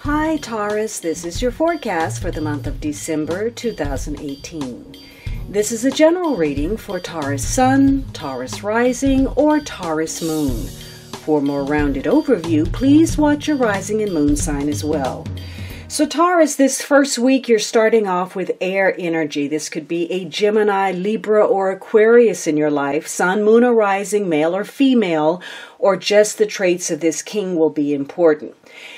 Hi Taurus, this is your forecast for the month of December 2018. This is a general reading for Taurus Sun, Taurus Rising, or Taurus Moon. For a more rounded overview, please watch your rising and moon sign as well. So Taurus, this first week you're starting off with air energy. This could be a Gemini, Libra, or Aquarius in your life. Sun, moon, or rising, male or female, or just the traits of this king will be important.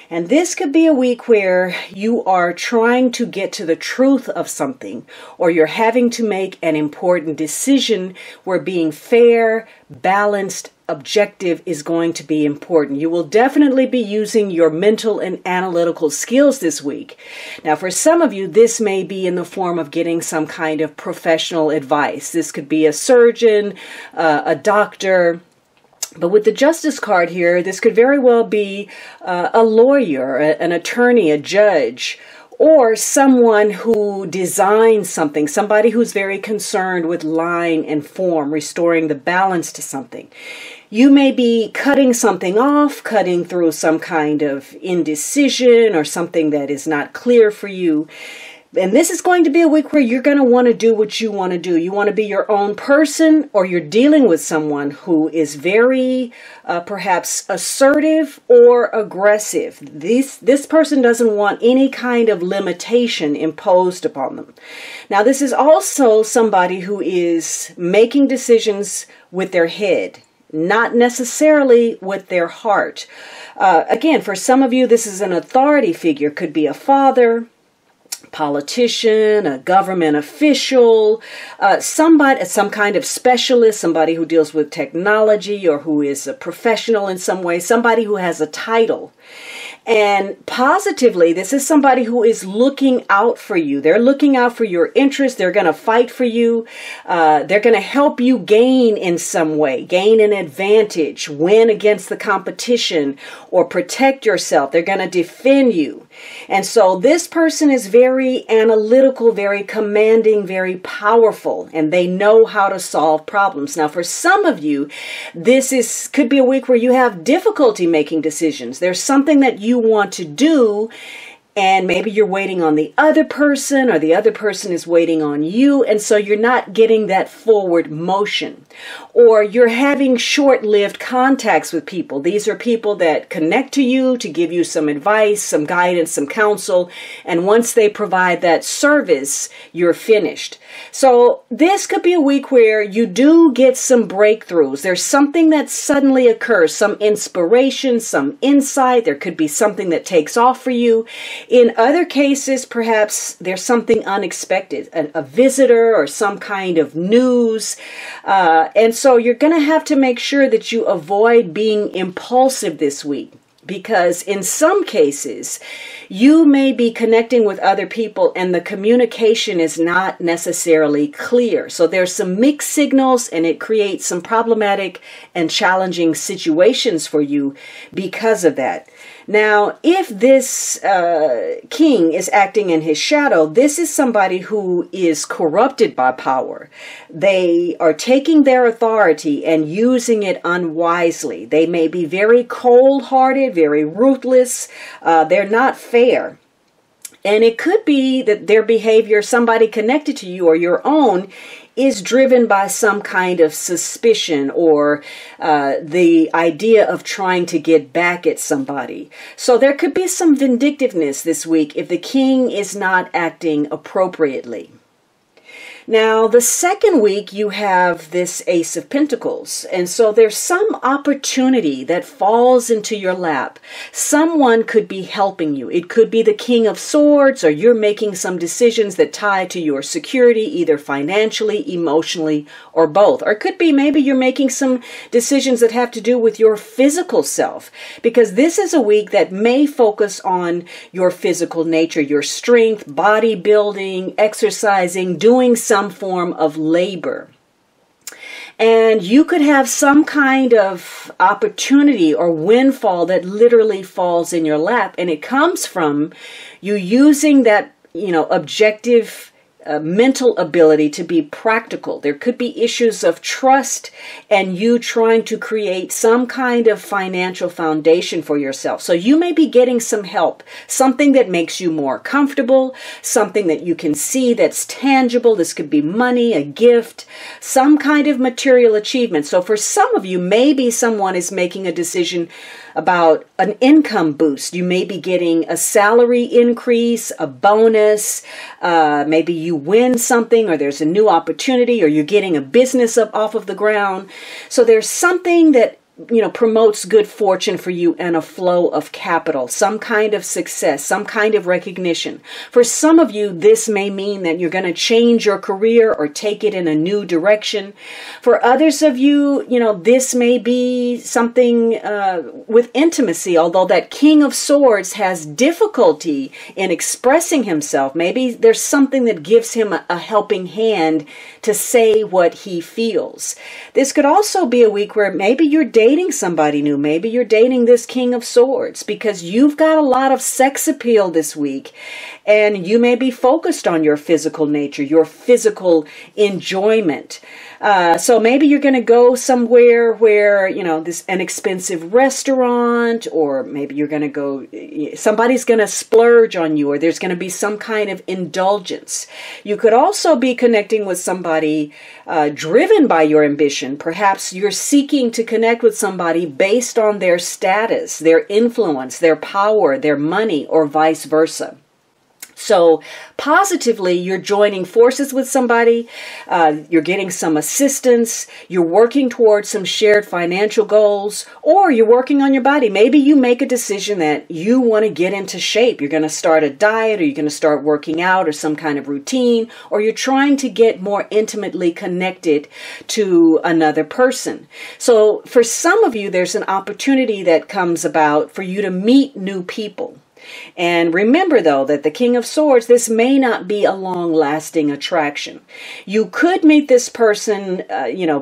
And this could be a week where you are trying to get to the truth of something, or you're having to make an important decision where being fair, balanced, objective is going to be important. You will definitely be using your mental and analytical skills this week. Now, for some of you, this may be in the form of getting some kind of professional advice. This could be a surgeon, a doctor. But with the Justice card here, this could very well be a lawyer, an attorney, a judge, or someone who designs something, somebody who's very concerned with line and form, restoring the balance to something. You may be cutting something off, cutting through some kind of indecision or something that is not clear for you. And this is going to be a week where you're going to want to do what you want to do. You want to be your own person, or you're dealing with someone who is very perhaps assertive or aggressive. This person doesn't want any kind of limitation imposed upon them. Now, this is also somebody who is making decisions with their head, not necessarily with their heart. Again, for some of you, this is an authority figure. Could be a father, politician, a government official, somebody, some kind of specialist, somebody who deals with technology or who is a professional in some way, somebody who has a title. And positively, this is somebody who is looking out for you. They're looking out for your interests. They're going to fight for you. They're going to help you gain in some way, gain an advantage, win against the competition, or protect yourself. They're going to defend you. And so this person is very analytical, very commanding, very powerful, and they know how to solve problems. Now, for some of you, this could be a week where you have difficulty making decisions. There's something that you want to do, and maybe you're waiting on the other person, or the other person is waiting on you, and so you're not getting that forward motion. Or you're having short-lived contacts with people. These are people that connect to you to give you some advice, some guidance, some counsel, and once they provide that service, you're finished. So this could be a week where you do get some breakthroughs. There's something that suddenly occurs, some inspiration, some insight. There could be something that takes off for you. In other cases, perhaps there's something unexpected, a visitor or some kind of news. And so you're going to have to make sure that you avoid being impulsive this week, because in some cases, you may be connecting with other people and the communication is not necessarily clear. So there's some mixed signals, and it creates some problematic and challenging situations for you because of that. Now, if this king is acting in his shadow, this is somebody who is corrupted by power. They are taking their authority and using it unwisely. They may be very cold-hearted, very ruthless. They're not fair. And it could be that their behavior, somebody connected to you or your own, is driven by some kind of suspicion or the idea of trying to get back at somebody. So there could be some vindictiveness this week if the king is not acting appropriately. Now, the second week, you have this Ace of Pentacles. And so there's some opportunity that falls into your lap. Someone could be helping you. It could be the King of Swords, or you're making some decisions that tie to your security, either financially, emotionally, or both. Or it could be maybe you're making some decisions that have to do with your physical self, because this is a week that may focus on your physical nature, your strength, bodybuilding, exercising, doing some form of labor. And you could have some kind of opportunity or windfall that literally falls in your lap, and it comes from you using that, objective mental ability to be practical. There could be issues of trust and you trying to create some kind of financial foundation for yourself. So you may be getting some help, something that makes you more comfortable, something that you can see that's tangible. This could be money, a gift, some kind of material achievement. So for some of you, maybe someone is making a decision about an income boost. You may be getting a salary increase, a bonus, maybe you win something, or there's a new opportunity, or you're getting a business up off of the ground. So there's something that promotes good fortune for you and a flow of capital, some kind of success, some kind of recognition. For some of you, this may mean that you're going to change your career or take it in a new direction. For others of you, this may be something with intimacy, although that King of Swords has difficulty in expressing himself. Maybe there's something that gives him a helping hand to say what he feels. This could also be a week where maybe you're dating somebody new. Maybe you're dating this King of Swords because you've got a lot of sex appeal this week, and you may be focused on your physical nature, your physical enjoyment. So maybe you're going to go somewhere where, this an expensive restaurant, or maybe you're going to go, somebody's going to splurge on you, or there's going to be some kind of indulgence. You could also be connecting with somebody driven by your ambition. Perhaps you're seeking to connect with somebody based on their status, their influence, their power, their money, or vice versa. So positively, you're joining forces with somebody, you're getting some assistance, you're working towards some shared financial goals, or you're working on your body. Maybe you make a decision that you want to get into shape. You're going to start a diet, or you're going to start working out, or some kind of routine, or you're trying to get more intimately connected to another person. So for some of you, there's an opportunity that comes about for you to meet new people. And remember, though, that the King of Swords, this may not be a long-lasting attraction. You could meet this person,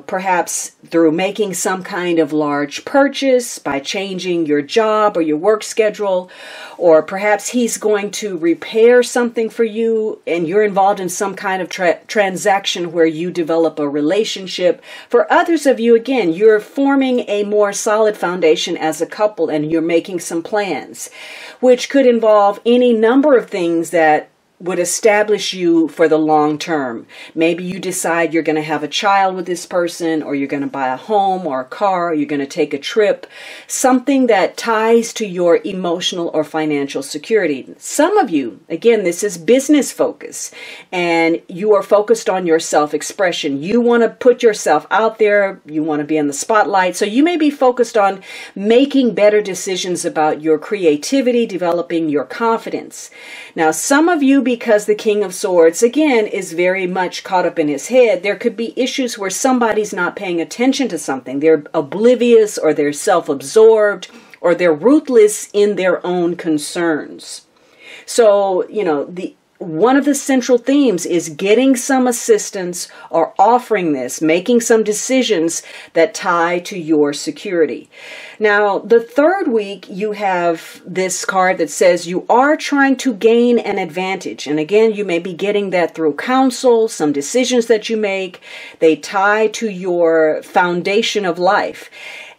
perhaps through making some kind of large purchase, by changing your job or your work schedule, or perhaps he's going to repair something for you and you're involved in some kind of transaction where you develop a relationship. For others of you, again, you're forming a more solid foundation as a couple and you're making some plans, which could involve any number of things that would establish you for the long term. Maybe you decide you're going to have a child with this person, or you're going to buy a home or a car, or you're going to take a trip, something that ties to your emotional or financial security. Some of you, again, this is business focus, and you are focused on your self-expression. You want to put yourself out there. You want to be in the spotlight. So you may be focused on making better decisions about your creativity, developing your confidence. Now, some of you, because the King of Swords, again, is very much caught up in his head, there could be issues where somebody's not paying attention to something. They're oblivious, or they're self-absorbed, or they're ruthless in their own concerns. So, one of the central themes is getting some assistance or offering this, making some decisions that tie to your security. Now, the third week, you have this card that says you are trying to gain an advantage. And again, you may be getting that through counsel, some decisions that you make. They tie to your foundation of life.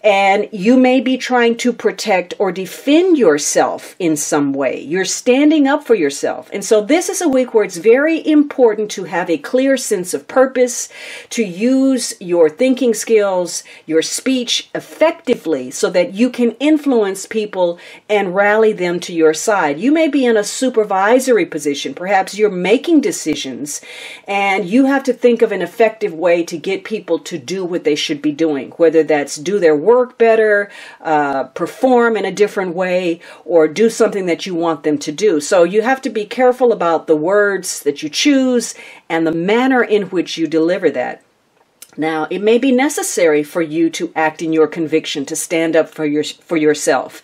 And you may be trying to protect or defend yourself in some way. You're standing up for yourself. And so this is a week where it's very important to have a clear sense of purpose, to use your thinking skills, your speech effectively so that you can influence people and rally them to your side. You may be in a supervisory position. Perhaps you're making decisions and you have to think of an effective way to get people to do what they should be doing, whether that's do their work better, perform in a different way, or do something that you want them to do. So you have to be careful about the words that you choose and the manner in which you deliver that. Now, it may be necessary for you to act in your conviction, to stand up for yourself.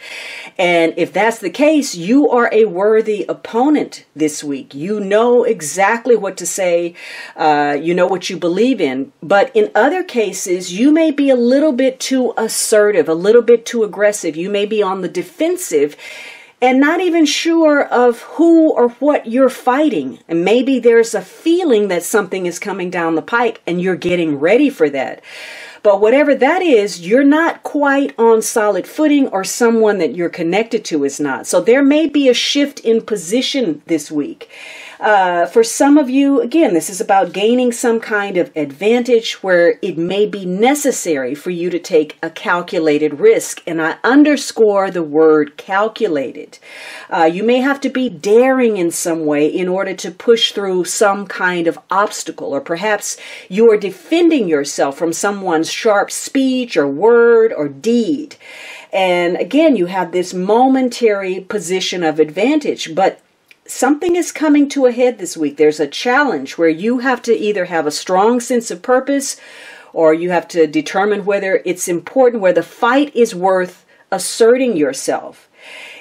And if that's the case, you are a worthy opponent this week. You know exactly what to say. You know what you believe in. But in other cases, you may be a little bit too assertive, a little bit too aggressive. You may be on the defensive. and not even sure of who or what you're fighting. And maybe there's a feeling that something is coming down the pike and you're getting ready for that. But whatever that is, you're not quite on solid footing, or someone that you're connected to is not. So there may be a shift in position this week. For some of you, again, this is about gaining some kind of advantage where it may be necessary for you to take a calculated risk. And I underscore the word calculated. You may have to be daring in some way in order to push through some kind of obstacle, or perhaps you are defending yourself from someone's sharp speech or word or deed. And again, you have this momentary position of advantage, but something is coming to a head this week. There's a challenge where you have to either have a strong sense of purpose, or you have to determine whether it's important, where the fight is worth asserting yourself.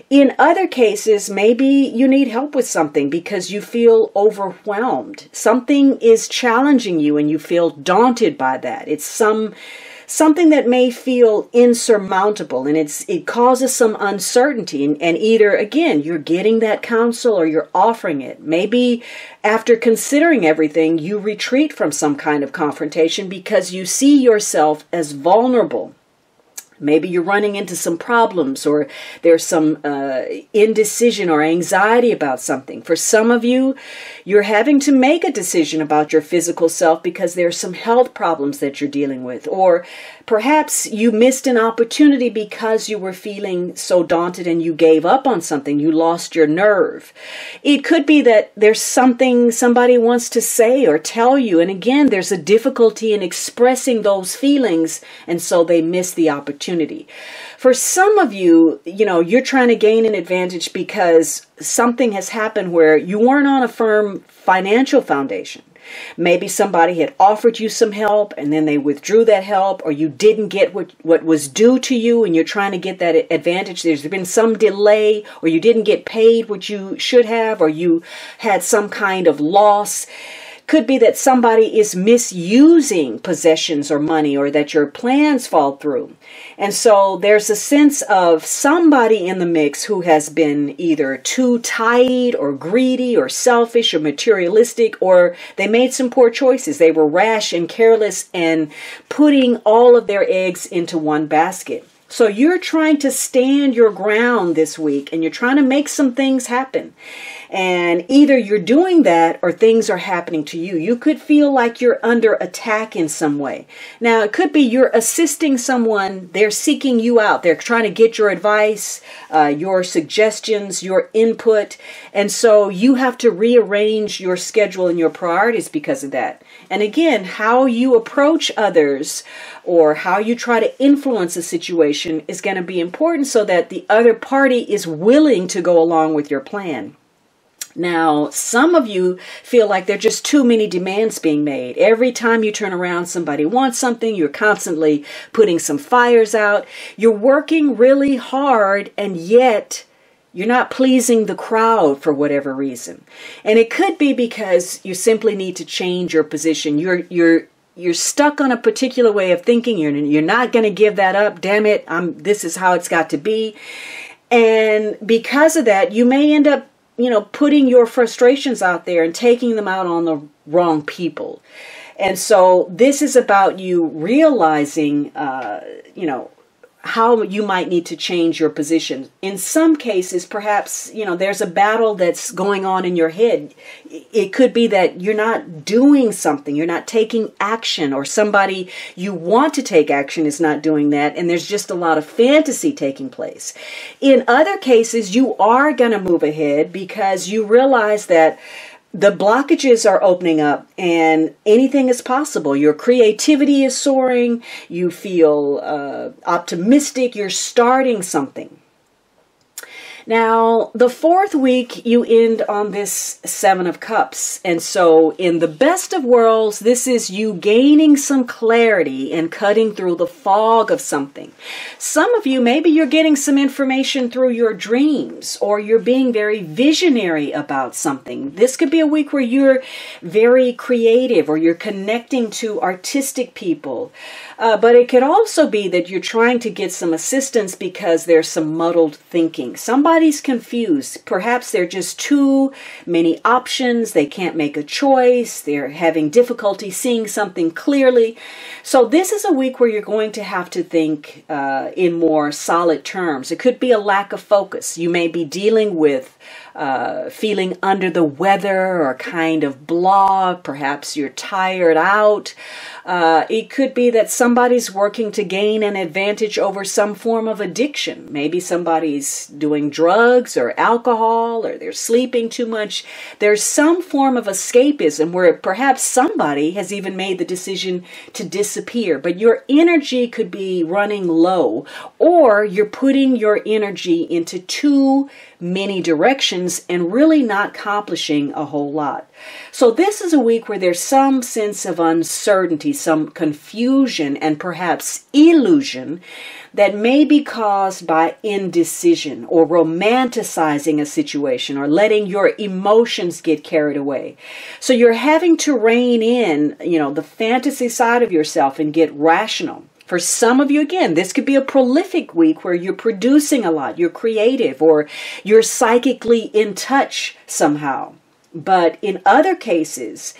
In other cases, maybe you need help with something because you feel overwhelmed. Something is challenging you and you feel daunted by that. It's something that may feel insurmountable, and it causes some uncertainty, and either, again, you're getting that counsel or you're offering it. Maybe after considering everything, you retreat from some kind of confrontation because you see yourself as vulnerable. Maybe you're running into some problems, or there's some indecision or anxiety about something. For some of you, you're having to make a decision about your physical self because there's some health problems that you're dealing with. Or perhaps you missed an opportunity because you were feeling so daunted and you gave up on something. You lost your nerve. It could be that there's something somebody wants to say or tell you. And again, there's a difficulty in expressing those feelings, and so they miss the opportunity. For some of you, you're trying to gain an advantage because something has happened where you weren't on a firm financial foundation. Maybe somebody had offered you some help and then they withdrew that help, or you didn't get what was due to you and you're trying to get that advantage. There's been some delay, or you didn't get paid what you should have, or you had some kind of loss. Could be that somebody is misusing possessions or money, or that your plans fall through. And so there's a sense of somebody in the mix who has been either too tight or greedy or selfish or materialistic, or they made some poor choices. They were rash and careless and putting all of their eggs into one basket. So you're trying to stand your ground this week, and you're trying to make some things happen. And either you're doing that or things are happening to you. You could feel like you're under attack in some way. Now, it could be you're assisting someone. They're seeking you out. They're trying to get your advice, your suggestions, your input. And so you have to rearrange your schedule and your priorities because of that. And again, how you approach others or how you try to influence a situation is going to be important so that the other party is willing to go along with your plan. Now, some of you feel like there are just too many demands being made. Every time you turn around, somebody wants something. You're constantly putting some fires out. You're working really hard, and yet you're not pleasing the crowd for whatever reason. And it could be because you simply need to change your position. You're stuck on a particular way of thinking. You're not going to give that up. Damn it, this is how it's got to be. And because of that, you may end up putting your frustrations out there and taking them out on the wrong people. And so this is about you realizing, how you might need to change your position. In some cases, perhaps, there's a battle that's going on in your head. It could be that you're not doing something, you're not taking action, or somebody you want to take action is not doing that, and there's just a lot of fantasy taking place. In other cases, you are going to move ahead because you realize that the blockages are opening up and anything is possible. Your creativity is soaring. You feel optimistic. You're starting something. Now, the fourth week, you end on this Seven of Cups. And so in the best of worlds, this is you gaining some clarity and cutting through the fog of something. Some of you, maybe you're getting some information through your dreams, or you're being very visionary about something. This could be a week where you're very creative, or you're connecting to artistic people. But it could also be that you're trying to get some assistance because there's some muddled thinking. Somebody somebody's confused. Perhaps there are just too many options. They can't make a choice. They're having difficulty seeing something clearly. So this is a week where you're going to have to think in more solid terms. It could be a lack of focus. You may be dealing with feeling under the weather or kind of blah. Perhaps you're tired out. It could be that somebody's working to gain an advantage over some form of addiction. Maybe somebody's doing drugs or alcohol, or they're sleeping too much. There's some form of escapism where perhaps somebody has even made the decision to disappear. But your energy could be running low, or you're putting your energy into too many directions and really not accomplishing a whole lot. So this is a week where there's some sense of uncertainty, some confusion, and perhaps illusion that may be caused by indecision or romanticizing a situation or letting your emotions get carried away. So you're having to rein in, the fantasy side of yourself and get rational. For some of you, again, this could be a prolific week where you're producing a lot, you're creative, or you're psychically in touch somehow. But in other cases,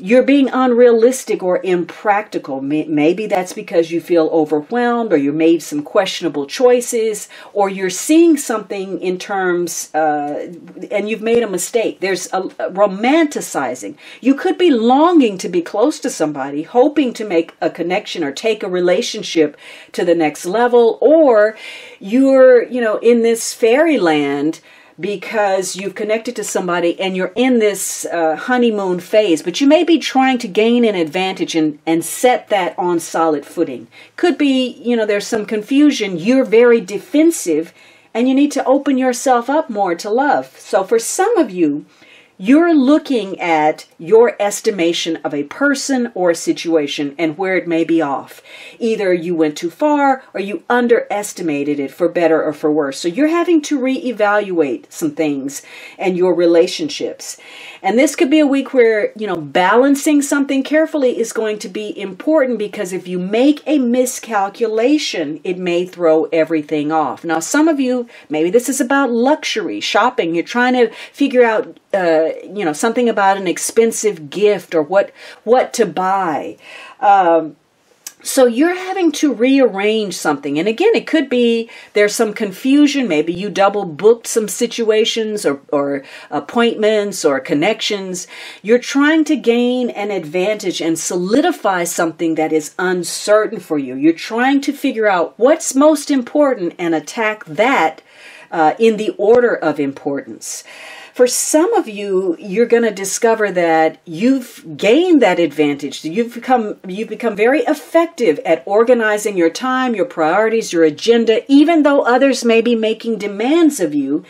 you're being unrealistic or impractical. Maybe that's because you feel overwhelmed, or you made some questionable choices, or you're seeing something in terms, and you've made a mistake. There's a romanticizing. You could be longing to be close to somebody, hoping to make a connection or take a relationship to the next level, or you're, in this fairyland because you've connected to somebody and you're in this honeymoon phase, but you may be trying to gain an advantage and set that on solid footing. Could be, there's some confusion. You're very defensive and you need to open yourself up more to love. So for some of you, you're looking at your estimation of a person or a situation and where it may be off. Either you went too far or you underestimated it, for better or for worse. So you're having to reevaluate some things and your relationships. And this could be a week where, balancing something carefully is going to be important, because if you make a miscalculation, it may throw everything off. Now, some of you, maybe this is about luxury, shopping. You're trying to figure out, something about an expensive gift or what to buy. So you're having to rearrange something. And again, it could be there's some confusion. Maybe you double booked some situations or appointments or connections. You're trying to gain an advantage and solidify something that is uncertain for you. You're trying to figure out what's most important and attack that in the order of importance. For some of you, you're going to discover that you've gained that advantage. You've become very effective at organizing your time, your priorities, your agenda, even though others may be making demands of you.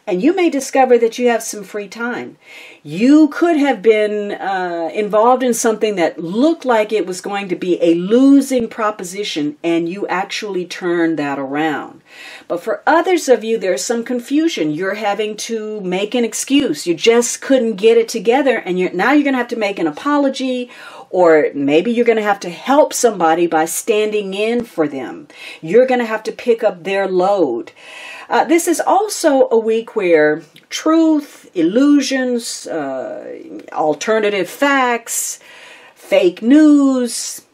And you may discover that you have some free time. You could have been involved in something that looked like it was going to be a losing proposition, and you actually turned that around. But for others of you, there's some confusion. You're having to make an excuse. You just couldn't get it together, and now you're going to have to make an apology, or maybe you're going to have to help somebody by standing in for them. You're going to have to pick up their load. This is also a week where truth, illusions, alternative facts, fake news,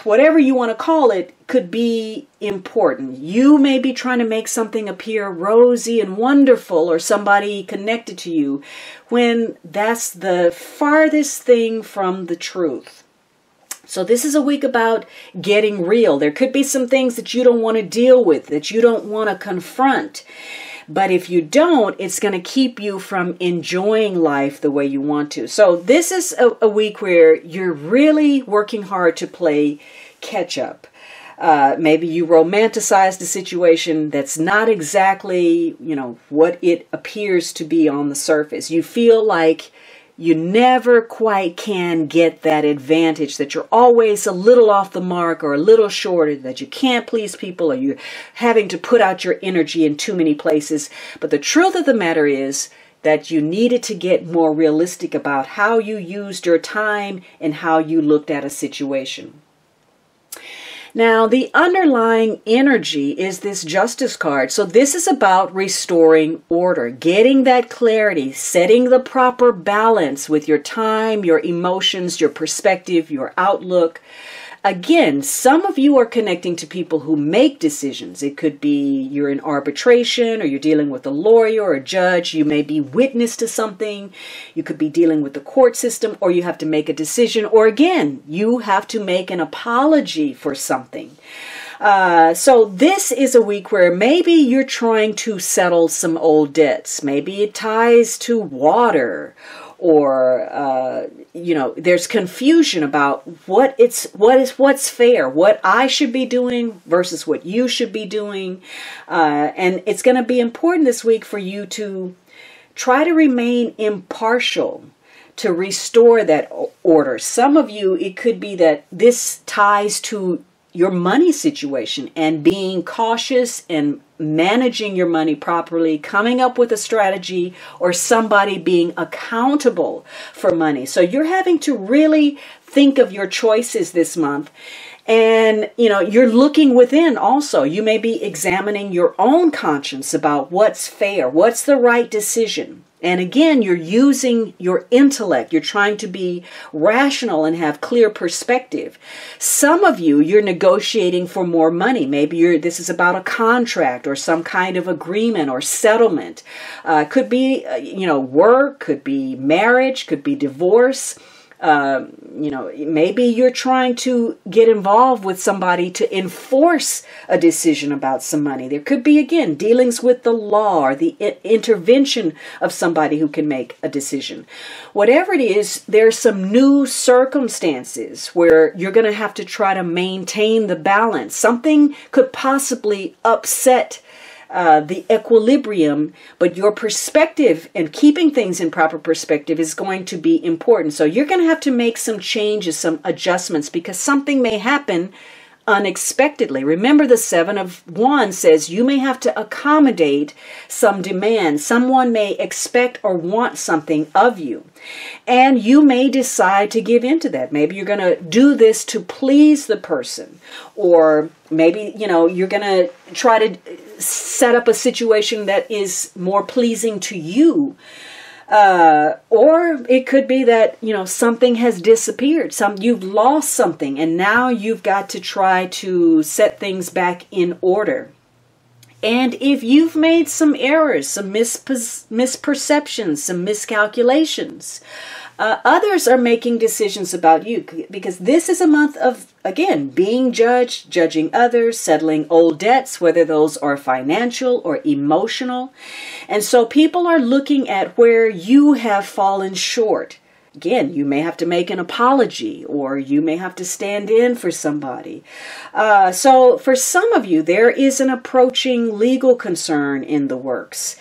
whatever you want to call it, could be important. You may be trying to make something appear rosy and wonderful, or somebody connected to you, when that's the farthest thing from the truth. So this is a week about getting real. There could be some things that you don't want to deal with, that you don't want to confront. But if you don't, it's going to keep you from enjoying life the way you want to. So this is a week where you're really working hard to play catch up. Maybe you romanticize the situation that's not exactly, what it appears to be on the surface. You feel like you never quite can get that advantage, that you're always a little off the mark or a little short, that you can't please people, or you're having to put out your energy in too many places. But the truth of the matter is that you needed to get more realistic about how you used your time and how you looked at a situation. Now, the underlying energy is this Justice card. So this is about restoring order, getting that clarity, setting the proper balance with your time, your emotions, your perspective, your outlook. Again, some of you are connecting to people who make decisions. It could be you're in arbitration, or you're dealing with a lawyer or a judge. You may be witness to something. You could be dealing with the court system, or you have to make a decision. Or again, you have to make an apology for something. So this is a week where maybe you're trying to settle some old debts. Maybe it ties to water, or there's confusion about what's fair, what I should be doing versus what you should be doing. And it's going to be important this week for you to try to remain impartial, to restore that order. Some of you, it could be that this ties to your money situation and being cautious and managing your money properly, coming up with a strategy, or somebody being accountable for money. So you're having to really think of your choices this month. And, you're looking within also. You may be examining your own conscience about what's fair, what's the right decision. And again, you're using your intellect. You're trying to be rational and have clear perspective. Some of you, you're negotiating for more money. Maybe this is about a contract or some kind of agreement or settlement. Could be, work, could be marriage, could be divorce. Maybe you're trying to get involved with somebody to enforce a decision about some money. There could be, again, dealings with the law or the intervention of somebody who can make a decision. Whatever it is, there's some new circumstances where you're going to have to try to maintain the balance. Something could possibly upset the equilibrium, but your perspective and keeping things in proper perspective is going to be important. So you're going to have to make some changes, some adjustments, because something may happen unexpectedly. Remember, the Seven of Wands says you may have to accommodate some demand. Someone may expect or want something of you, and you may decide to give in to that. Maybe you're going to do this to please the person, or maybe, you're going to try to set up a situation that is more pleasing to you. Or it could be that, something has disappeared. You've lost something, and now you've got to try to set things back in order. And if you've made some errors, some misperceptions, some miscalculations, others are making decisions about you, because this is a month of, again, being judged, judging others, settling old debts, whether those are financial or emotional. And so people are looking at where you have fallen short. Again, you may have to make an apology, or you may have to stand in for somebody. So for some of you, there is an approaching legal concern in the works.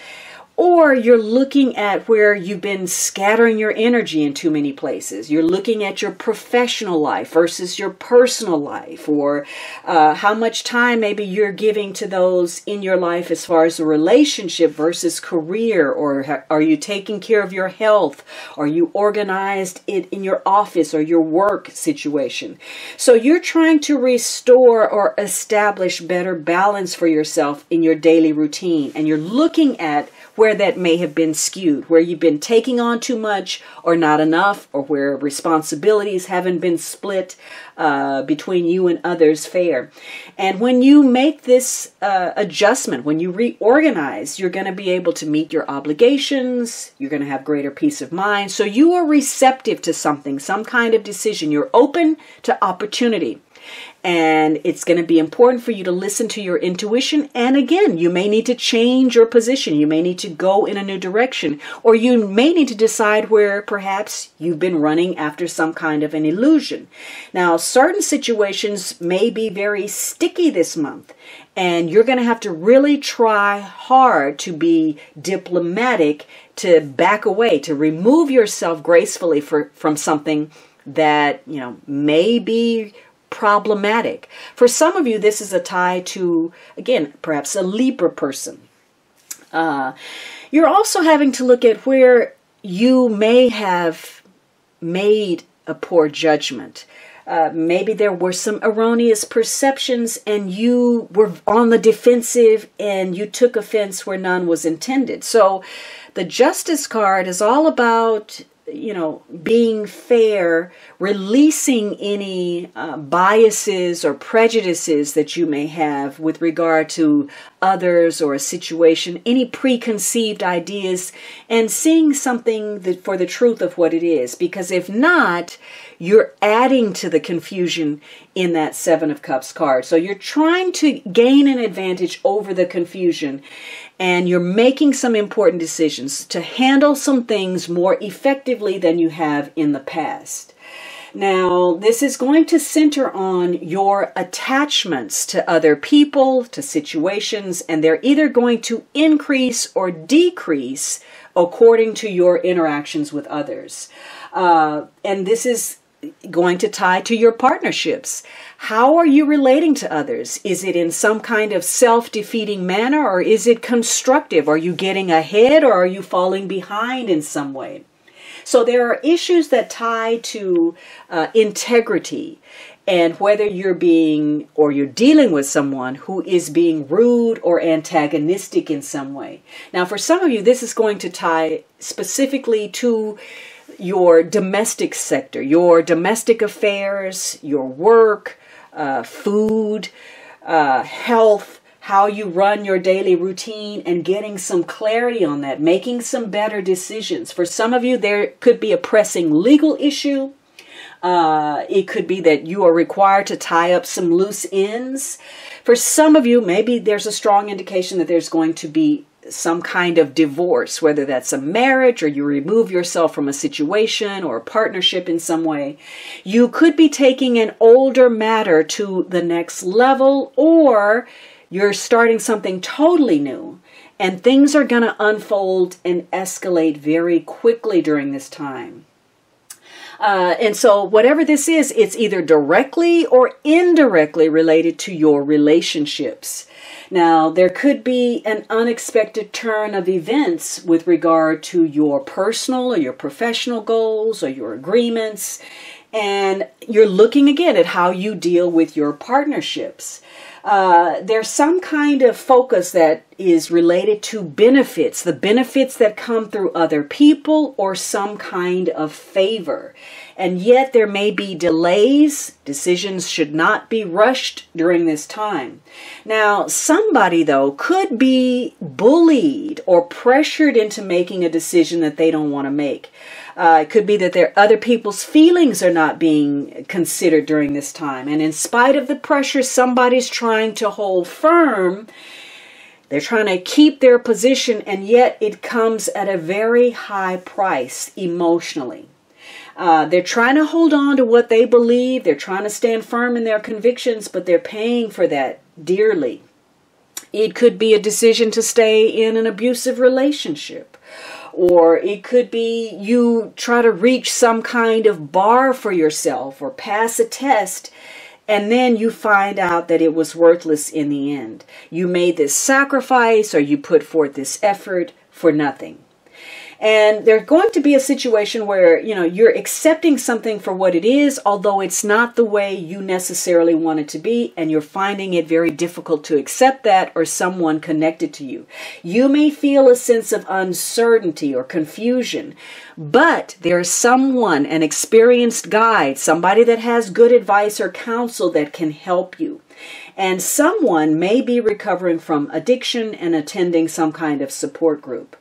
Or you're looking at where you've been scattering your energy in too many places. You're looking at your professional life versus your personal life, or how much time maybe you're giving to those in your life as far as a relationship versus career, or are you taking care of your health? Are you organized in your office or your work situation? So you're trying to restore or establish better balance for yourself in your daily routine, and you're looking at where that may have been skewed, where you've been taking on too much or not enough, or where responsibilities haven't been split between you and others fair. And when you make this adjustment, when you reorganize, you're going to be able to meet your obligations. You're going to have greater peace of mind. So you are receptive to something, some kind of decision. You're open to opportunity. And it's going to be important for you to listen to your intuition. And again, you may need to change your position. You may need to go in a new direction. Or you may need to decide where perhaps you've been running after some kind of an illusion. Now, certain situations may be very sticky this month. And you're going to have to really try hard to be diplomatic, to back away, to remove yourself gracefully from something that, may be problematic. For some of you, this is a tie to, again, perhaps a Libra person. You're also having to look at where you may have made a poor judgment. Maybe there were some erroneous perceptions and you were on the defensive and you took offense where none was intended. So the Justice card is all about, being fair, releasing any biases or prejudices that you may have with regard to others or a situation, any preconceived ideas, and seeing something for the truth of what it is. Because if not, you're adding to the confusion in that Seven of Cups card. So you're trying to gain an advantage over the confusion, and you're making some important decisions to handle some things more effectively than you have in the past. Now, this is going to center on your attachments to other people, to situations, and they're either going to increase or decrease according to your interactions with others. And this is going to tie to your partnerships. How are you relating to others? Is it in some kind of self-defeating manner, or is it constructive? Are you getting ahead, or are you falling behind in some way? So there are issues that tie to integrity, and whether you're dealing with someone who is being rude or antagonistic in some way. Now, for some of you, this is going to tie specifically to your domestic sector, your domestic affairs, your work, food, health, how you run your daily routine, and getting some clarity on that, making some better decisions. For some of you, there could be a pressing legal issue. It could be that you are required to tie up some loose ends. For some of you, maybe there's a strong indication that there's going to be some kind of divorce, whether that's a marriage or you remove yourself from a situation or a partnership in some way. You could be taking an older matter to the next level, or you're starting something totally new, and things are going to unfold and escalate very quickly during this time. And so whatever this is, it's either directly or indirectly related to your relationships. Now, there could be an unexpected turn of events with regard to your personal or your professional goals or your agreements. And you're looking again at how you deal with your partnerships. There's some kind of focus that is related to benefits, the benefits that come through other people or some kind of favor. And yet there may be delays. Decisions should not be rushed during this time. Now, somebody, though, could be bullied or pressured into making a decision that they don't want to make. It could be that other people's feelings are not being considered during this time. And in spite of the pressure, somebody's trying to hold firm. They're trying to keep their position, and yet it comes at a very high price emotionally. They're trying to hold on to what they believe. They're trying to stand firm in their convictions, but they're paying for that dearly. It could be a decision to stay in an abusive relationship. Or it could be you try to reach some kind of bar for yourself or pass a test, and then you find out that it was worthless in the end. You made this sacrifice or you put forth this effort for nothing. And there's going to be a situation where, you're accepting something for what it is, although it's not the way you necessarily want it to be, and you're finding it very difficult to accept that or someone connected to you. You may feel a sense of uncertainty or confusion, but there's someone, an experienced guide, somebody that has good advice or counsel that can help you. And someone may be recovering from addiction and attending some kind of support group.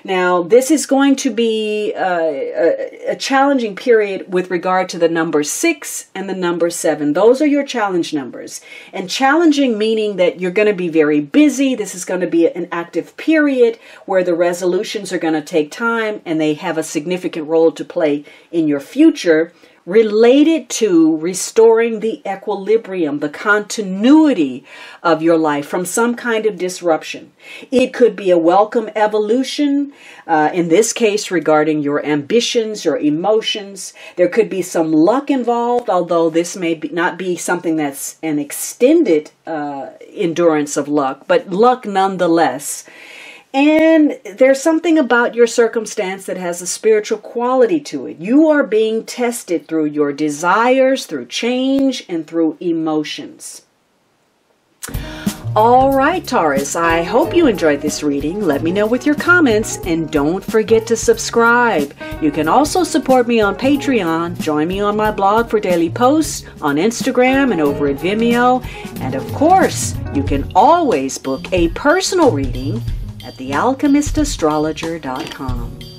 Now, this is going to be a challenging period with regard to the number 6 and the number 7. Those are your challenge numbers. And challenging meaning that you're going to be very busy. This is going to be an active period where the resolutions are going to take time and they have a significant role to play in your future, related to restoring the equilibrium, the continuity of your life from some kind of disruption. It could be a welcome evolution, in this case regarding your ambitions, your emotions. There could be some luck involved, although this may not be something that's an extended endurance of luck, but luck nonetheless. And there's something about your circumstance that has a spiritual quality to it. You are being tested through your desires, through change, and through emotions. All right, Taurus, I hope you enjoyed this reading. Let me know with your comments, and don't forget to subscribe. You can also support me on Patreon. Join me on my blog for daily posts, on Instagram, and over at Vimeo. And of course, you can always book a personal reading at thealchemistastrologer.com.